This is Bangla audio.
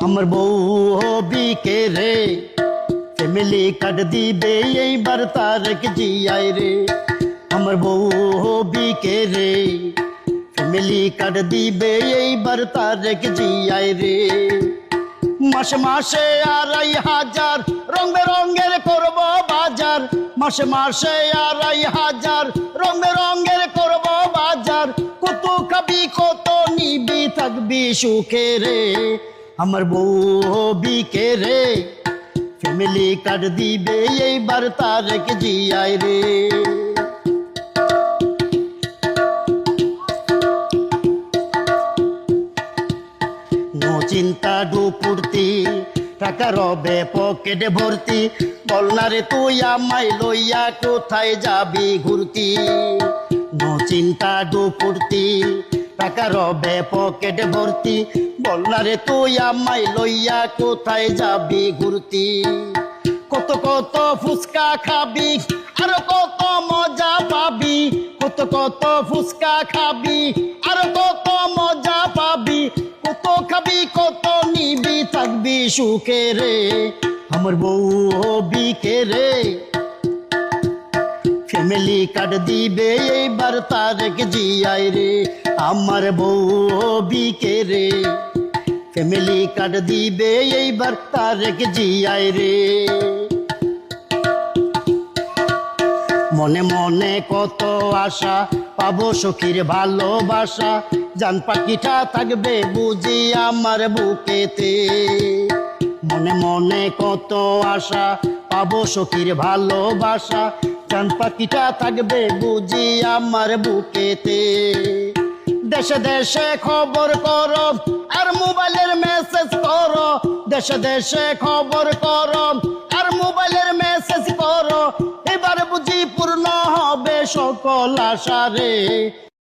আমার বউ হবি কে রে, ফ্যামিলি কার্ড দিবে এইবার তারেক জিয়াই রে। আমার বউ হবি কে রে, ফ্যামিলি কার্ড দিবে এইবার তারেক জিয়াই রে। মাসে মাসে ২৫০০ রং বেরঙের করব বাজার, মাসে মাসে ২৫০০ রং বেরঙের করব বাজার। কত খাবি কত নিবি থাকবি সুখে রে। আমার বউ হবি কে রে, ফ্যামিলি কার্ড দিবে এইবার তারেক জিয়াই রে। নো চিন্তা ডুপুরতি, টাকা রবে পকেটে ভর্তি। বল না রে তুই আমায় লইয়া কোথায় যাবি ঘুরতি। নো চিন্তা ডুপুরতি, টাকা রবে পকেটে ভর্তি। বল না রে তুই আমায় লইয়া কোথায় যাবি ঘুরতি। কত কত ফুচকা খাবি আর কত মজা পাবি, কত কত ফুচকা খাবি আর কত মজা পাবি। কত খাবি কত নিবি থাকবি সুখে রে। আমার বউ হবি কে রে, ফ্যামিলি কার্ড দিবে এইবার তারেক জিয়াই রে। আমার বউ হবি কে রে, ফ্যামিলি কার্ড দিবে এইবার তারেক জিয়াই রে। মনে মনে কত আশা, পাবো সখীর ভালোবাসা। জান পাখিটা থাকবে বুঝি আমার বুকেতে। মনে মনে কত আশা, পাবো সখীর ভালোবাসা। জান পাখিটা থাকবে বুঝি আমার বুকেতে। দেশে দেশে খবর করো আর মোবাইলের মেসেজ করো, দেশে দেশে খবর করো আর মোবাইলের মেসেজ করো। এবার বুঝি পূর্ণ হবে সকল আশা রে।